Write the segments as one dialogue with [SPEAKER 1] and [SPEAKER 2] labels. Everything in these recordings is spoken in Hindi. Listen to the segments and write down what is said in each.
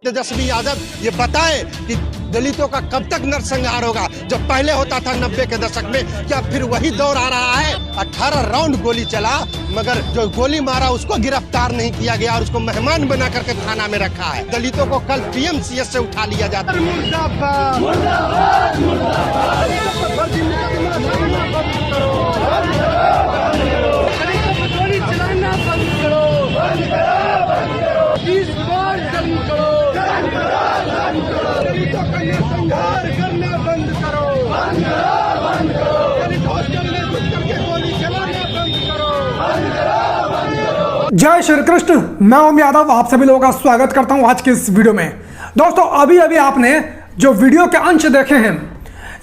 [SPEAKER 1] तेजस्वी यादव ये बताए कि दलितों का कब तक नरसंहार होगा। जब पहले होता था 90 के दशक में, क्या फिर वही दौर आ रहा है? 18 राउंड गोली चला, मगर जो गोली मारा उसको गिरफ्तार नहीं किया गया और उसको मेहमान बना करके थाना में रखा है। दलितों को कल पीएमसीएच से उठा लिया जाता है।
[SPEAKER 2] जय श्री कृष्ण। मैं ओम यादव आप सभी लोगों का स्वागत करता हूं आज के इस वीडियो में। दोस्तों अभी आपने जो वीडियो के अंश देखे हैं,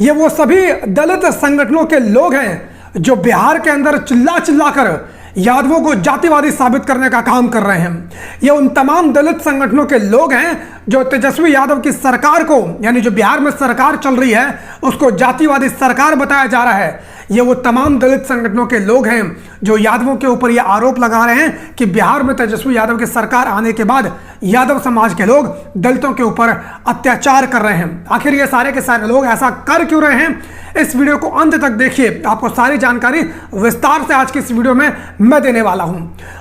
[SPEAKER 2] ये वो सभी दलित संगठनों के लोग हैं जो बिहार के अंदर चिल्ला कर यादवों को जातिवादी साबित करने का काम कर रहे हैं। ये उन तमाम दलित संगठनों के लोग हैं जो तेजस्वी यादव की सरकार को, यानी जो बिहार में सरकार चल रही है उसको जातिवादी सरकार बताया जा रहा है। ये वो तमाम दलित संगठनों के लोग हैं जो यादवों के ऊपर ये आरोप लगा रहे हैं कि बिहार में तेजस्वी यादव की सरकार आने के बाद यादव समाज के लोग दलितों के ऊपर अत्याचार कर रहे हैं। आखिर ये सारे के सारे लोग ऐसा कर क्यों रहे हैं? इस वीडियो को अंत तक देखिए, आपको सारी जानकारी विस्तार से आज की इस वीडियो में मैं देने वाला हूं।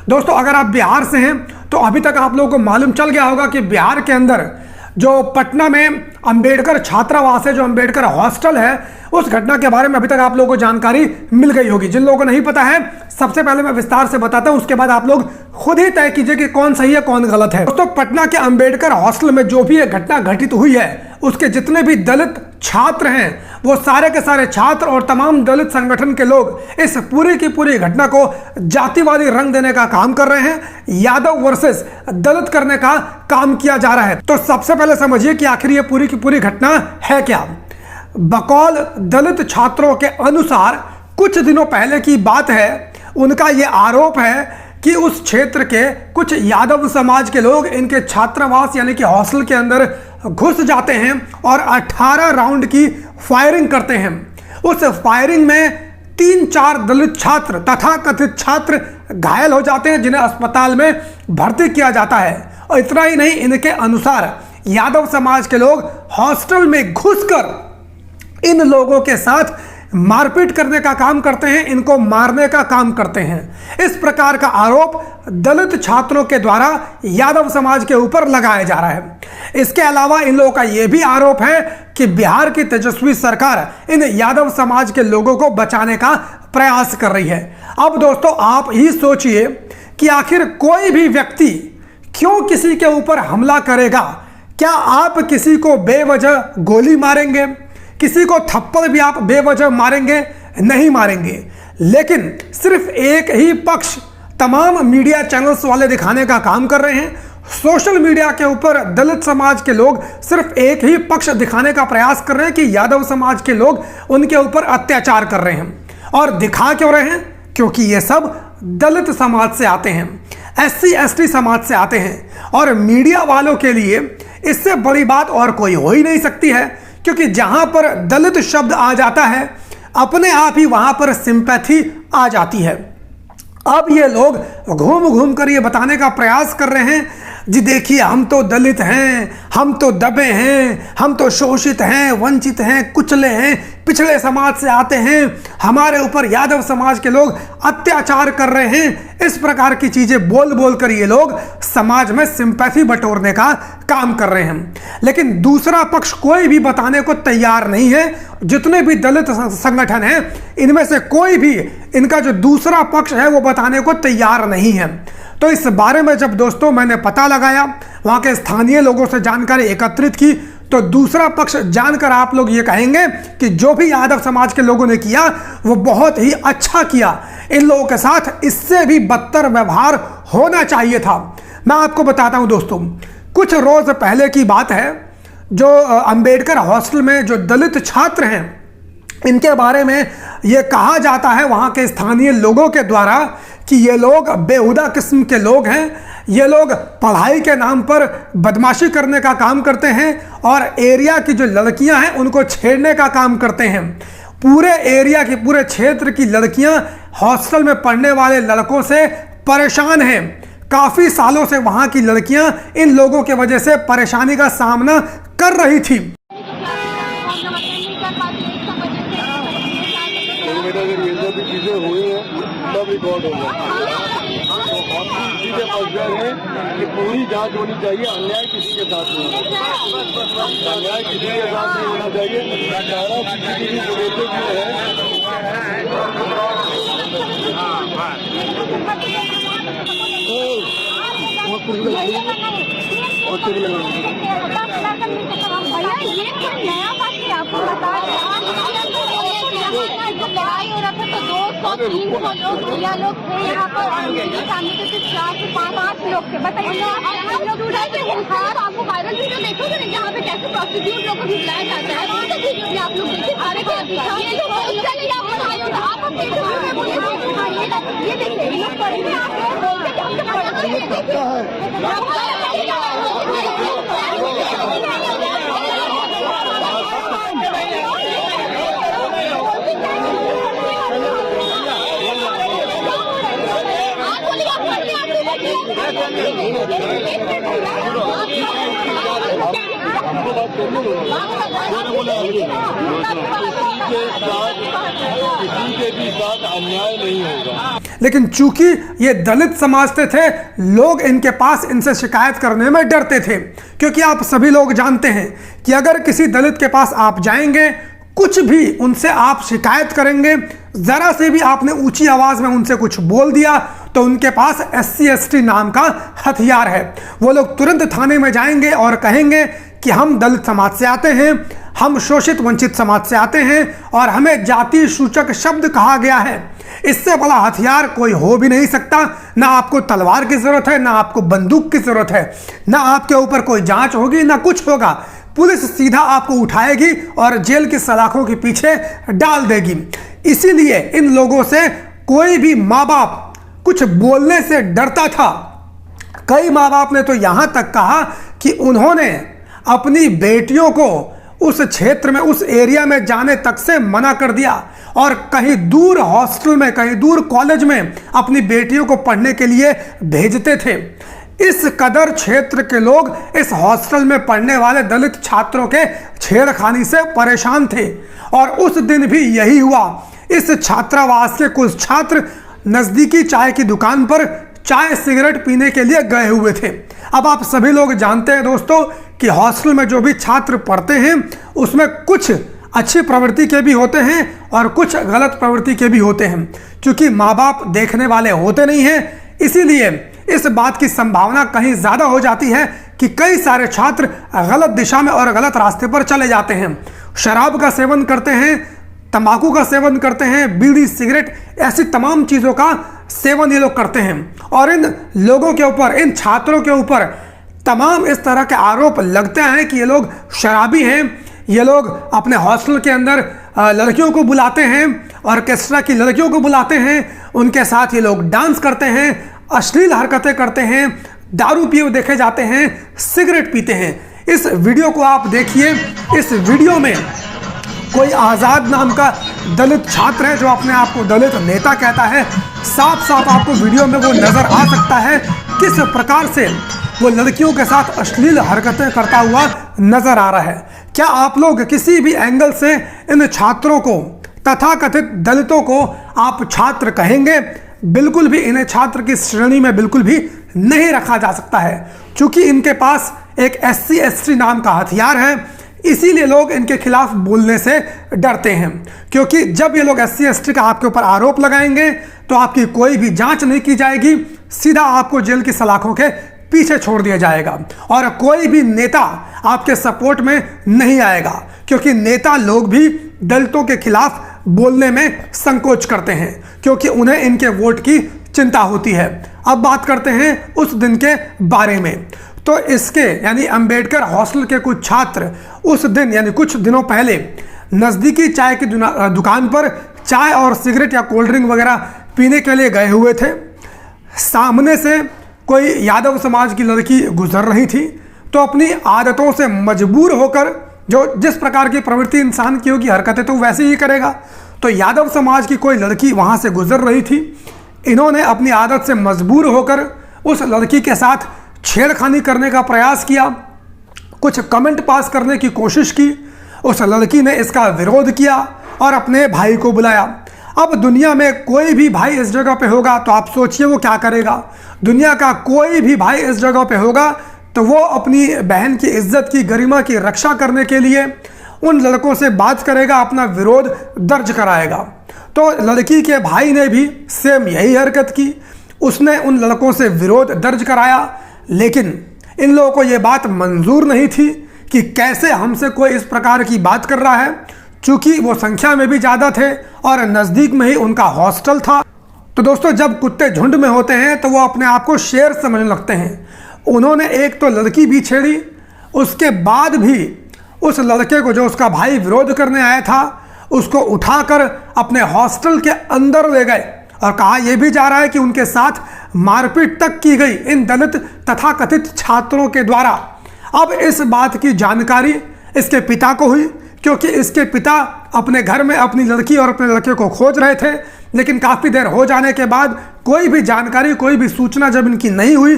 [SPEAKER 2] दोस्तों अगर आप बिहार से हैं तो अभी तक आप लोगों को मालूम चल गया होगा कि बिहार के अंदर जो पटना में अंबेडकर छात्रावास है, जो अंबेडकर हॉस्टल है, उस घटना के बारे में अभी तक आप लोगों को जानकारी मिल गई होगी। जिन लोगों को नहीं पता है, सबसे पहले मैं विस्तार से बताता हूं, उसके बाद आप लोग खुद ही तय कीजिए कि कौन सही है कौन गलत है। दोस्तों पटना के अंबेडकर हॉस्टल में जो भी ये घटना घटित हुई है, उसके जितने भी दलित छात्र हैं, वो सारे के सारे छात्र और तमाम दलित संगठन के लोग इस पूरी की पूरी घटना को जातिवादी रंग देने का काम कर रहे हैं, यादव वर्सेस दलित करने का काम किया जा रहा है। तो सबसे पहले समझिए कि आखिर ये पूरी की पूरी घटना है क्या। बकौल दलित छात्रों के अनुसार कुछ दिनों पहले की बात है, उनका यह आरोप है कि उस क्षेत्र के कुछ यादव समाज के लोग इनके छात्रावास यानी कि हॉस्टल के अंदर घुस जाते हैं और 18 राउंड की फायरिंग करते हैं। उस फायरिंग में 3-4 दलित छात्र तथा कथित छात्र घायल हो जाते हैं, जिन्हें अस्पताल में भर्ती किया जाता है। और इतना ही नहीं, इनके अनुसार यादव समाज के लोग हॉस्टल में घुसकर इन लोगों के साथ मारपीट करने का काम करते हैं, इनको मारने का काम करते हैं। इस प्रकार का आरोप दलित छात्रों के द्वारा यादव समाज के ऊपर लगाया जा रहा है। इसके अलावा इन लोगों का यह भी आरोप है कि बिहार की तेजस्वी सरकार इन यादव समाज के लोगों को बचाने का प्रयास कर रही है। अब दोस्तों आप ही सोचिए कि आखिर कोई भी व्यक्ति क्यों किसी के ऊपर हमला करेगा? क्या आप किसी को बेवजह गोली मारेंगे? किसी को थप्पड़ भी आप बेवजह मारेंगे? नहीं मारेंगे। लेकिन सिर्फ एक ही पक्ष तमाम मीडिया चैनल्स वाले दिखाने का काम कर रहे हैं। सोशल मीडिया के ऊपर दलित समाज के लोग सिर्फ एक ही पक्ष दिखाने का प्रयास कर रहे हैं कि यादव समाज के लोग उनके ऊपर अत्याचार कर रहे हैं। और दिखा क्यों रहे हैं? क्योंकि ये सब दलित समाज से आते हैं, SC ST समाज से आते हैं। और मीडिया वालों के लिए इससे बड़ी बात और कोई हो ही नहीं सकती है, क्योंकि जहां पर दलित शब्द आ जाता है अपने आप ही वहां पर सिंपैथी आ जाती है। अब ये लोग घूम घूम कर ये बताने का प्रयास कर रहे हैं, जी देखिए हम तो दलित हैं, हम तो दबे हैं, हम तो शोषित हैं, वंचित हैं, कुचले हैं, पिछड़े समाज से आते हैं, हमारे ऊपर यादव समाज के लोग अत्याचार कर रहे हैं। इस प्रकार की चीजें बोल बोल कर ये लोग समाज में सिंपैथी बटोरने का काम कर रहे हैं। लेकिन दूसरा पक्ष कोई भी बताने को तैयार नहीं है। जितने भी दलित संगठन हैं, इनमें से कोई भी इनका जो दूसरा पक्ष है वो बताने को तैयार नहीं है। तो इस बारे में जब दोस्तों मैंने पता लगाया, वहाँ के स्थानीय लोगों से जानकारी एकत्रित की, तो दूसरा पक्ष जानकर आप लोग ये कहेंगे कि जो भी यादव समाज के लोगों ने किया वो बहुत ही अच्छा किया। इन लोगों के साथ इससे भी बदतर व्यवहार होना चाहिए था। मैं आपको बताता हूँ दोस्तों, कुछ रोज पहले की बात है, जो अंबेडकर हॉस्टल में जो दलित छात्र हैं, इनके बारे में ये कहा जाता है वहाँ के स्थानीय लोगों के द्वारा कि ये लोग बेहुदा किस्म के लोग हैं, ये लोग पढ़ाई के नाम पर बदमाशी करने का काम करते हैं और एरिया की जो लड़कियां हैं उनको छेड़ने का काम करते हैं। पूरे एरिया की, पूरे क्षेत्र की लड़कियां हॉस्टल में पढ़ने वाले लड़कों से परेशान हैं। काफी सालों से वहां की लड़कियां इन लोगों के वजह से परेशानी का सामना कर रही थी।
[SPEAKER 3] अगर ये सब चीजें हुई हैं तब रिकॉर्ड होगा। तो हम इसी के पक्षधर हैं कि पूरी जांच होनी चाहिए। अन्याय किसी के साथ नहीं होना, अन्याय किसी के साथ नहीं होना चाहिए। सारा सीसीटीवी फुटेज जो
[SPEAKER 4] लड़ाई हो रहा था तो 200-300 लोग भैया लोग थे यहाँ पर। सामने के सिर्फ 4 से 5 लोग थे। बताइए आप लोग आपको वायरल वीडियो देखोगे ना जहाँ पे कैसे प्रोस्टिट्यूट लोग को बुलाया जाता है, वो सब वीडियो भी आप लोग देखिए। ये देखिए लोग पढ़ेंगे आप बोलते
[SPEAKER 3] किसी के भी साथ अन्याय नहीं होगा।
[SPEAKER 2] लेकिन चूंकि ये दलित समाज से थे, लोग इनके पास इनसे शिकायत करने में डरते थे, क्योंकि आप सभी लोग जानते हैं कि अगर किसी दलित के पास आप जाएंगे, कुछ भी उनसे आप शिकायत करेंगे, जरा से भी आपने ऊंची आवाज में उनसे कुछ बोल दिया तो उनके पास SC/ST नाम का हथियार है। वो लोग तुरंत थाने में जाएंगे और कहेंगे कि हम दलित समाज से आते हैं, हम शोषित वंचित समाज से आते हैं और हमें जाति सूचक शब्द कहा गया है। इससे बड़ा हथियार कोई हो भी नहीं सकता। ना आपको तलवार की जरूरत है, ना आपको बंदूक की जरूरत है, ना आपके ऊपर कोई जांच होगी, ना कुछ होगा। पुलिस सीधा आपको उठाएगी और जेल की सलाखों के पीछे डाल देगी। इसीलिए इन लोगों से कोई भी माँ बाप कुछ बोलने से डरता था। कई माँ बाप ने तो यहां तक कहा कि उन्होंने अपनी बेटियों को उस क्षेत्र में, उस एरिया में जाने तक से मना कर दिया और कहीं दूर हॉस्टल में, कहीं दूर कॉलेज में अपनी बेटियों को पढ़ने के लिए भेजते थे। इस कदर क्षेत्र के लोग इस हॉस्टल में पढ़ने वाले दलित छात्रों के छेड़खानी से परेशान थे और उस दिन भी यही हुआ। इस छात्रावास के कुछ छात्र नजदीकी चाय की दुकान पर चाय सिगरेट पीने के लिए गए हुए थे। अब आप सभी लोग जानते हैं दोस्तों कि हॉस्टल में जो भी छात्र पढ़ते हैं उसमें कुछ अच्छी प्रवृत्ति के भी होते हैं और कुछ गलत प्रवृत्ति के भी होते हैं। क्योंकि माँ बाप देखने वाले होते नहीं हैं, इसीलिए इस बात की संभावना कहीं ज्यादा हो जाती है कि कई सारे छात्र गलत दिशा में और गलत रास्ते पर चले जाते हैं। शराब का सेवन करते हैं, तंबाकू का सेवन करते हैं, बीड़ी सिगरेट ऐसी तमाम चीज़ों का सेवन ये लोग करते हैं और इन लोगों के ऊपर, इन छात्रों के ऊपर तमाम इस तरह के आरोप लगते हैं कि ये लोग शराबी हैं, ये लोग अपने हॉस्टल के अंदर लड़कियों को बुलाते हैं, ऑर्केस्ट्रा की लड़कियों को बुलाते हैं, उनके साथ ये लोग डांस करते हैं, अश्लील हरकतें करते हैं, दारू पिए देखे जाते हैं, सिगरेट पीते हैं। इस वीडियो को आप देखिए। इस वीडियो में कोई आज़ाद नाम का दलित छात्र है जो अपने आप को दलित नेता कहता है। साफ साफ आपको वीडियो में वो नजर आ सकता है किस प्रकार से वो लड़कियों के साथ अश्लील हरकतें करता हुआ नजर आ रहा है। क्या आप लोग किसी भी एंगल से इन छात्रों को, तथाकथित दलितों को आप छात्र कहेंगे? बिल्कुल भी इन्हें छात्र की श्रेणी में बिल्कुल भी नहीं रखा जा सकता है, क्योंकि इनके पास एक SC/ST नाम का हथियार है। इसीलिए लोग इनके खिलाफ बोलने से डरते हैं, क्योंकि जब ये लोग SC/ST का आपके ऊपर आरोप लगाएंगे तो आपकी कोई भी जांच नहीं की जाएगी, सीधा आपको जेल की सलाखों के पीछे छोड़ दिया जाएगा और कोई भी नेता आपके सपोर्ट में नहीं आएगा, क्योंकि नेता लोग भी दलितों के खिलाफ बोलने में संकोच करते हैं, क्योंकि उन्हें इनके वोट की चिंता होती है। अब बात करते हैं उस दिन के बारे में। तो इसके यानी अंबेडकर हॉस्टल के कुछ छात्र उस दिन यानी कुछ दिनों पहले नज़दीकी चाय की दुकान पर चाय और सिगरेट या कोल्ड ड्रिंक वगैरह पीने के लिए गए हुए थे। सामने से कोई यादव समाज की लड़की गुजर रही थी, तो अपनी आदतों से मजबूर होकर, जो जिस प्रकार की प्रवृत्ति इंसान की होगी, हरकतें तो वैसे ही करेगा। तो यादव समाज की कोई लड़की वहाँ से गुजर रही थी। इन्होंने अपनी आदत से मजबूर होकर उस लड़की के साथ छेड़खानी करने का प्रयास किया, कुछ कमेंट पास करने की कोशिश की। उस लड़की ने इसका विरोध किया और अपने भाई को बुलाया। अब दुनिया में कोई भी भाई इस जगह पे होगा तो आप सोचिए वो क्या करेगा। दुनिया का कोई भी भाई इस जगह पे होगा तो वो अपनी बहन की इज्जत की गरिमा की रक्षा करने के लिए उन लड़कों से बात करेगा, अपना विरोध दर्ज कराएगा। तो लड़की के भाई ने भी सेम यही हरकत की, उसने उन लड़कों से विरोध दर्ज कराया। लेकिन इन लोगों को ये बात मंजूर नहीं थी कि कैसे हमसे कोई इस प्रकार की बात कर रहा है, चूंकि वो संख्या में भी ज़्यादा थे और नज़दीक में ही उनका हॉस्टल था। तो दोस्तों, जब कुत्ते झुंड में होते हैं तो वो अपने आप को शेर समझने लगते हैं। उन्होंने एक तो लड़की भी छेड़ी, उसके बाद भी उस लड़के को, जो उसका भाई विरोध करने आया था, उसको उठाकर अपने हॉस्टल के अंदर ले गए और कहा यह भी जा रहा है कि उनके साथ मारपीट तक की गई इन दलित तथाकथित छात्रों के द्वारा। अब इस बात की जानकारी इसके पिता को हुई, क्योंकि इसके पिता अपने घर में अपनी लड़की और अपने लड़के को खोज रहे थे। लेकिन काफ़ी देर हो जाने के बाद कोई भी जानकारी, कोई भी सूचना जब इनकी नहीं हुई,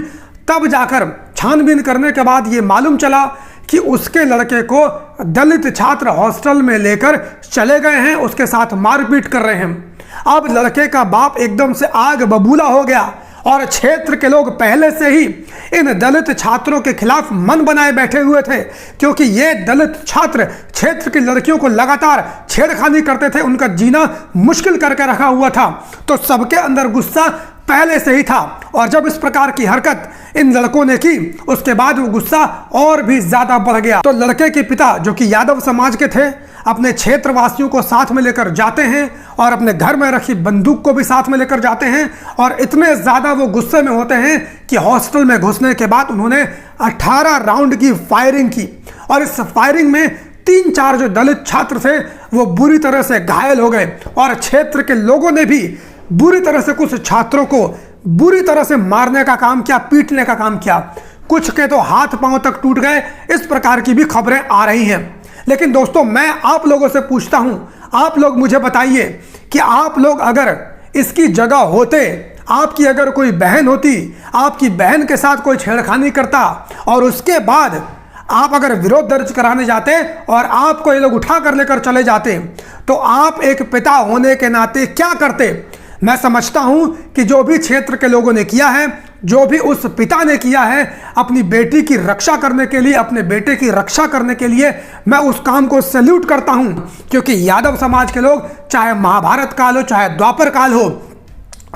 [SPEAKER 2] तब जाकर छानबीन करने के बाद ये मालूम चला कि उसके लड़के को दलित छात्र हॉस्टल में लेकर चले गए हैं, उसके साथ मारपीट कर रहे हैं। अब लड़के का बाप एकदम से आग बबूला हो गया और क्षेत्र के लोग पहले से ही इन दलित छात्रों के खिलाफ मन बनाए बैठे हुए थे, क्योंकि ये दलित छात्र क्षेत्र की लड़कियों को लगातार छेड़खानी करते थे, उनका जीना मुश्किल करके रखा हुआ था। तो सबके अंदर गुस्सा पहले से ही था और जब इस प्रकार की हरकत इन लड़कों ने की, उसके बाद वो गुस्सा और भी ज्यादा बढ़ गया। तो लड़के के पिता, जो कि यादव समाज के थे, अपने क्षेत्रवासियों को साथ में लेकर जाते हैं और अपने घर में रखी बंदूक को भी साथ में लेकर जाते हैं और इतने ज्यादा वो गुस्से में होते हैं कि हॉस्टल में घुसने के बाद उन्होंने 18 राउंड की फायरिंग की और इस फायरिंग में 3-4 जो दलित छात्र थे वो बुरी तरह से घायल हो गए और क्षेत्र के लोगों ने भी बुरी तरह से कुछ छात्रों को बुरी तरह से मारने का काम किया, पीटने का काम किया। कुछ के तो हाथ पांव तक टूट गए, इस प्रकार की भी खबरें आ रही हैं। लेकिन दोस्तों, मैं आप लोगों से पूछता हूं, आप लोग मुझे बताइए कि आप लोग अगर इसकी जगह होते, आपकी अगर कोई बहन होती, आपकी बहन के साथ कोई छेड़खानी करता और उसके बाद आप अगर विरोध दर्ज कराने जाते और आपको ये लोग उठा कर लेकर चले जाते, तो आप एक पिता होने के नाते क्या करते? मैं समझता हूं कि जो भी क्षेत्र के लोगों ने किया है, जो भी उस पिता ने किया है अपनी बेटी की रक्षा करने के लिए, अपने बेटे की रक्षा करने के लिए, मैं उस काम को सैल्यूट करता हूं। क्योंकि यादव समाज के लोग, चाहे महाभारत काल हो चाहे द्वापर काल हो,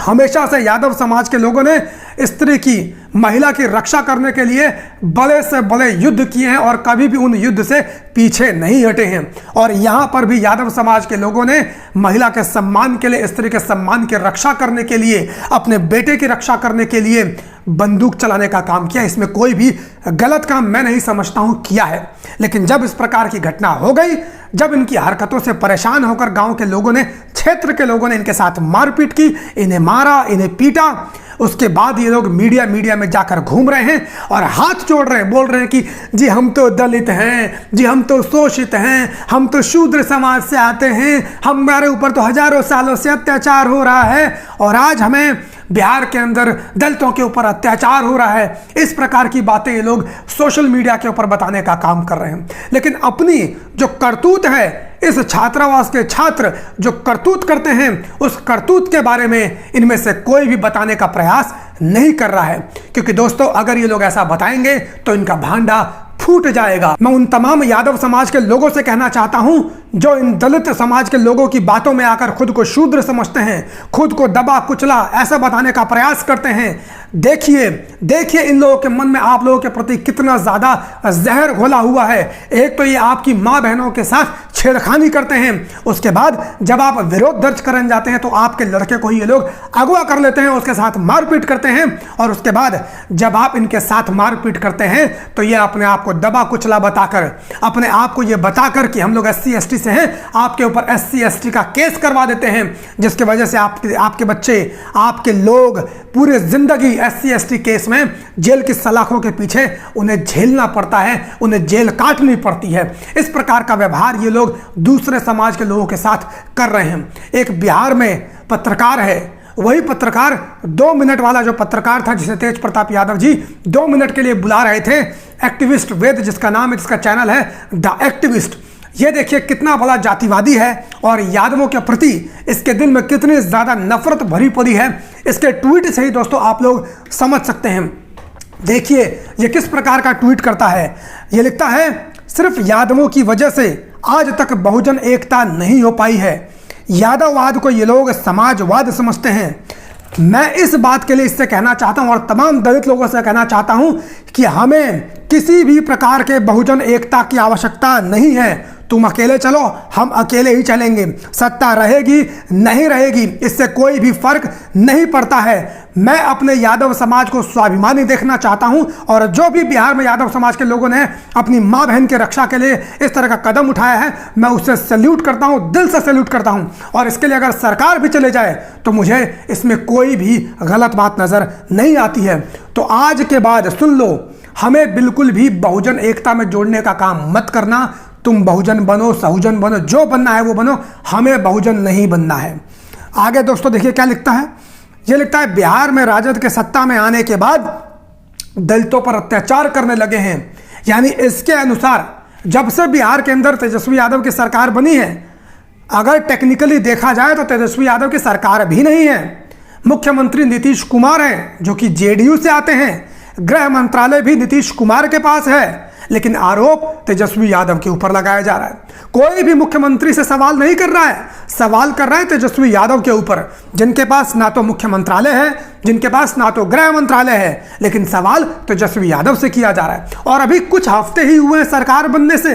[SPEAKER 2] हमेशा से यादव समाज के लोगों ने स्त्री की, महिला की रक्षा करने के लिए बड़े से बड़े युद्ध किए हैं और कभी भी उन युद्ध से पीछे नहीं हटे हैं। और यहाँ पर भी यादव समाज के लोगों ने महिला के सम्मान के लिए, स्त्री के सम्मान की रक्षा करने के लिए, अपने बेटे की रक्षा करने के लिए बंदूक चलाने का काम किया। इसमें कोई भी गलत काम मैं नहीं समझता हूं किया है। लेकिन जब इस प्रकार की घटना हो गई, जब इनकी हरकतों से परेशान होकर गांव के लोगों ने, क्षेत्र के लोगों ने इनके साथ मारपीट की, इन्हें मारा, इन्हें पीटा, उसके बाद ये लोग मीडिया में जाकर घूम रहे हैं और हाथ जोड़ रहे हैं, बोल रहे हैं कि जी हम तो दलित हैं, जी हम तो शोषित हैं, हम तो शूद्र समाज से आते हैं, हमारे ऊपर तो हजारों सालों से अत्याचार हो रहा है और आज हमें बिहार के अंदर दलितों के ऊपर अत्याचार हो रहा है। इस प्रकार की बातें ये लोग सोशल मीडिया के ऊपर बताने का काम कर रहे हैं। लेकिन अपनी जो करतूत है, इस छात्रावास के छात्र जो करतूत करते हैं, उस करतूत के बारे में इनमें से कोई भी बताने का प्रयास नहीं कर रहा है। क्योंकि दोस्तों, अगर ये लोग ऐसा बताएंगे तो इनका भांडा फूट जाएगा। मैं उन तमाम यादव समाज के लोगों से कहना चाहता हूं जो इन दलित समाज के लोगों की बातों में आकर खुद को शूद्र समझते हैं, खुद को दबा कुचला ऐसा बताने का प्रयास करते हैं, देखिए इन लोगों के मन में आप लोगों के प्रति कितना ज्यादा जहर घोला हुआ है। एक तो ये आपकी माँ बहनों के साथ छेड़खानी करते हैं, उसके बाद जब आप विरोध दर्ज करने जाते हैं तो आपके लड़के को ही ये लोग अगवा कर लेते हैं, उसके साथ मारपीट करते हैं और उसके बाद जब आप इनके साथ मारपीट करते हैं तो ये अपने आप को दबा कुचला बताकर, अपने आप को ये बताकर कि हम लोग SC ST से हैं, आपके ऊपर SC ST का केस करवा देते हैं, जिसकी वजह से आपके बच्चे, आपके लोग पूरे जिंदगी SC ST केस में जेल की सलाखों के पीछे उन्हें झेलना पड़ता है, उन्हें जेल काटनी पड़ती है। इस प्रकार का व्यवहार ये लोग दूसरे समाज के लोगों के साथ कर रहे हैं। एक बिहार में पत्रकार है, वही पत्रकार 2 मिनट वाला जो पत्रकार था जिसे तेज प्रताप यादव जी 2 मिनट के लिए बुला रहे थे, एक्टिविस्ट वेद जिसका नाम है, जिसका चैनल है द एक्टिविस्ट। ये देखिए कितना बड़ा जातिवादी है और यादवों के प्रति इसके दिल में कितनी ज़्यादा नफरत भरी पड़ी है, इसके ट्वीट से ही दोस्तों आप लोग समझ सकते हैं। देखिए ये किस प्रकार का ट्वीट करता है। ये लिखता है, सिर्फ यादवों की वजह से आज तक बहुजन एकता नहीं हो पाई है। यादववाद को ये लोग समाजवाद समझते हैं। मैं इस बात के लिए इससे कहना चाहता हूं और तमाम दलित लोगों से कहना चाहता हूं कि हमें किसी भी प्रकार के बहुजन एकता की आवश्यकता नहीं है। तुम अकेले चलो, हम अकेले ही चलेंगे। सत्ता रहेगी नहीं रहेगी इससे कोई भी फर्क नहीं पड़ता है। मैं अपने यादव समाज को स्वाभिमानी देखना चाहता हूं और जो भी बिहार में यादव समाज के लोगों ने अपनी माँ बहन की रक्षा के लिए इस तरह का कदम उठाया है, मैं उससे सैल्यूट करता हूं, दिल से सैल्यूट करता हूं। और इसके लिए अगर सरकार भी चले जाए तो मुझे इसमें कोई भी गलत बात नजर नहीं आती है। तो आज के बाद सुन लो, हमें बिल्कुल भी बहुजन एकता में जोड़ने का काम मत करना। तुम बहुजन बनो, सहुजन बनो, जो बनना है वो बनो, हमें बहुजन नहीं बनना है। आगे दोस्तों देखिए क्या लिखता है। ये लिखता है, बिहार में राजद के सत्ता में आने के बाद दलितों पर अत्याचार करने लगे हैं। यानी इसके अनुसार जब से बिहार के अंदर तेजस्वी यादव की सरकार बनी है, अगर टेक्निकली देखा जाए तो तेजस्वी यादव की सरकार भी नहीं है। मुख्यमंत्री नीतीश कुमार हैं जो कि जेडीयू से आते हैं। गृह मंत्रालय भी नीतीश कुमार के पास है, लेकिन आरोप तेजस्वी यादव के ऊपर लगाया जा रहा है। कोई भी मुख्यमंत्री से सवाल नहीं कर रहा है, सवाल कर रहा है तेजस्वी यादव के ऊपर, जिनके पास ना तो मुख्य मंत्रालय है, जिनके पास ना तो गृह मंत्रालय है, लेकिन सवाल तेजस्वी यादव से किया जा रहा है। और अभी कुछ हफ्ते ही हुए सरकार बनने से,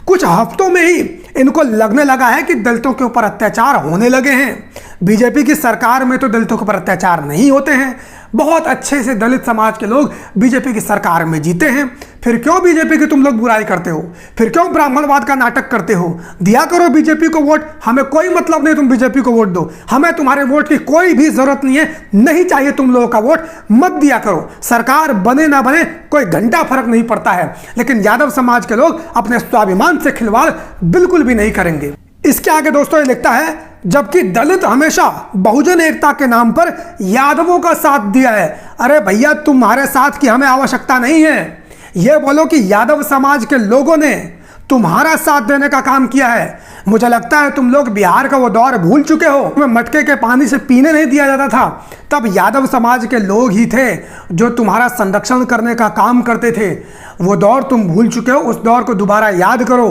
[SPEAKER 2] कुछ हफ्तों में ही इनको लगने लगा है कि दलितों के ऊपर अत्याचार होने लगे हैं। बीजेपी की सरकार में तो दलितों के ऊपर अत्याचार नहीं होते हैं। बहुत अच्छे से दलित समाज के लोग बीजेपी की सरकार में जीते हैं। फिर क्यों बीजेपी की तुम लोग बुराई करते हो? फिर क्यों ब्राह्मणवाद का नाटक करते हो? दिया करो बीजेपी को वोट, हमें कोई मतलब नहीं तुम बीजेपी को वोट दो, हमें तुम्हारे वोट की कोई भी जरूरत नहीं है, नहीं चाहिए तुम लोगों का वोट, मत दिया करो। सरकार बने ना बने कोई घंटा फर्क नहीं पड़ता है, लेकिन यादव समाज के लोग अपने स्वाभिमान से खिलवाड़ बिल्कुल भी नहीं करेंगे। इसके आगे दोस्तों ये लिखता है, जबकि दलित हमेशा बहुजन एकता के नाम पर यादवों का साथ दिया है। अरे भैया, तुम्हारे साथ की हमें आवश्यकता नहीं है। ये बोलो कि यादव समाज के लोगों ने तुम्हारा साथ देने का काम किया है। मुझे लगता है तुम लोग बिहार का वो दौर भूल चुके हो, तुम्हें मटके के पानी से पीने नहीं दिया जाता था। तब यादव समाज के लोग ही थे जो तुम्हारा संरक्षण करने का काम करते थे। वो दौर तुम भूल चुके हो, उस दौर को दोबारा याद करो।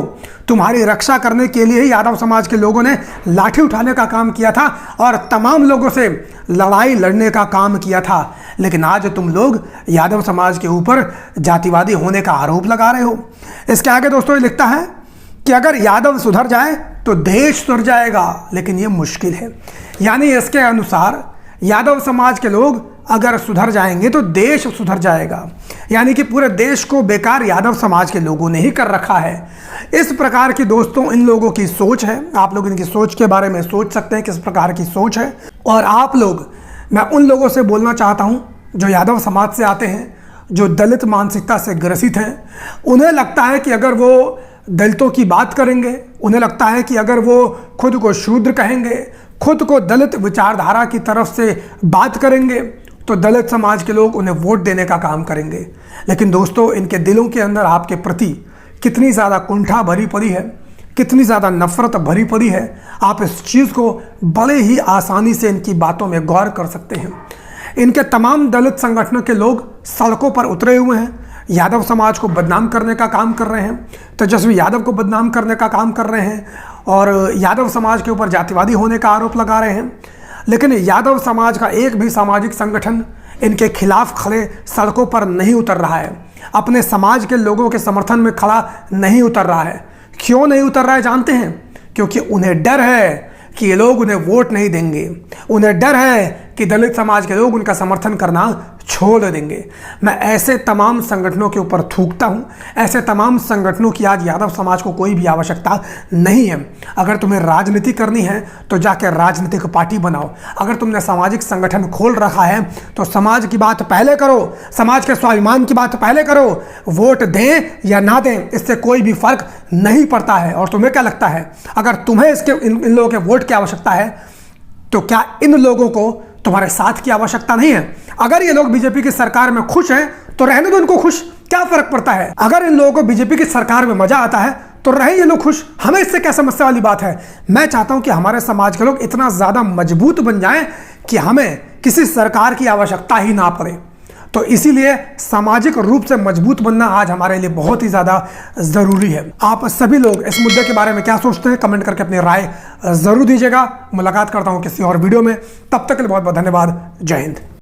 [SPEAKER 2] तुम्हारी रक्षा करने के लिए ही यादव समाज के लोगों ने लाठी उठाने का काम किया था और तमाम लोगों से लड़ाई लड़ने का काम किया था। लेकिन आज तुम लोग यादव समाज के ऊपर जातिवादी होने का आरोप लगा रहे हो। इसके आगे दोस्तों ये लिखता है कि अगर यादव सुधर जाए तो देश सुधर जाएगा, लेकिन ये मुश्किल है। यानी इसके अनुसार यादव समाज के लोग अगर सुधर जाएंगे तो देश सुधर जाएगा। यानी कि पूरे देश को बेकार यादव समाज के लोगों ने ही कर रखा है। इस प्रकार की दोस्तों इन लोगों की सोच है। आप लोग इनकी सोच के बारे में सोच सकते हैं किस प्रकार की सोच है। और आप लोग, मैं उन लोगों से बोलना चाहता हूं जो यादव समाज से आते हैं, जो दलित मानसिकता से ग्रसित हैं। उन्हें लगता है कि अगर वो दलितों की बात करेंगे, उन्हें लगता है कि अगर वो खुद को शूद्र कहेंगे, खुद को दलित विचारधारा की तरफ से बात करेंगे, तो दलित समाज के लोग उन्हें वोट देने का काम करेंगे। लेकिन दोस्तों, इनके दिलों के अंदर आपके प्रति कितनी ज़्यादा कुंठा भरी पड़ी है, कितनी ज़्यादा नफरत भरी पड़ी है, आप इस चीज़ को बड़े ही आसानी से इनकी बातों में गौर कर सकते हैं। इनके तमाम दलित संगठनों के लोग सड़कों पर उतरे हुए हैं, यादव समाज को बदनाम करने का काम कर रहे हैं, तेजस्वी यादव को बदनाम करने का काम कर रहे हैं और यादव समाज के ऊपर जातिवादी होने का आरोप लगा रहे हैं। लेकिन यादव समाज का एक भी सामाजिक संगठन इनके खिलाफ खड़े सड़कों पर नहीं उतर रहा है, अपने समाज के लोगों के समर्थन में खड़ा नहीं उतर रहा है। क्यों नहीं उतर रहा है जानते हैं? क्योंकि उन्हें डर है कि ये लोग उन्हें वोट नहीं देंगे। उन्हें डर है कि दलित समाज के लोग उनका समर्थन करना छोड़ देंगे। मैं ऐसे तमाम संगठनों के ऊपर थूकता हूं, ऐसे तमाम संगठनों की आज यादव समाज को कोई भी आवश्यकता नहीं है। अगर तुम्हें राजनीति करनी है तो जाकर राजनीतिक पार्टी बनाओ। अगर तुमने सामाजिक संगठन खोल रखा है तो समाज की बात पहले करो, समाज के स्वाभिमान की बात पहले करो। वोट दें या ना दें इससे कोई भी फर्क नहीं पड़ता है। और तुम्हें क्या लगता है, अगर तुम्हें इसके इन लोगों के वोट की आवश्यकता है तो क्या इन लोगों को तुम्हारे साथ की आवश्यकता नहीं है। अगर ये लोग बीजेपी की सरकार में खुश हैं तो रहने दो इनको खुश, क्या फर्क पड़ता है। अगर इन लोगों को बीजेपी की सरकार में मजा आता है तो रहे ये लोग खुश, हमें इससे क्या समस्या वाली बात है। मैं चाहता हूं कि हमारे समाज के लोग इतना ज्यादा मजबूत बन जाएं कि हमें किसी सरकार की आवश्यकता ही ना पड़े। तो इसीलिए सामाजिक रूप से मजबूत बनना आज हमारे लिए बहुत ही ज्यादा जरूरी है। आप सभी लोग इस मुद्दे के बारे में क्या सोचते हैं, कमेंट करके अपनी राय जरूर दीजिएगा। मुलाकात करता हूं किसी और वीडियो में, तब तक के लिए बहुत बहुत धन्यवाद। जय हिंद।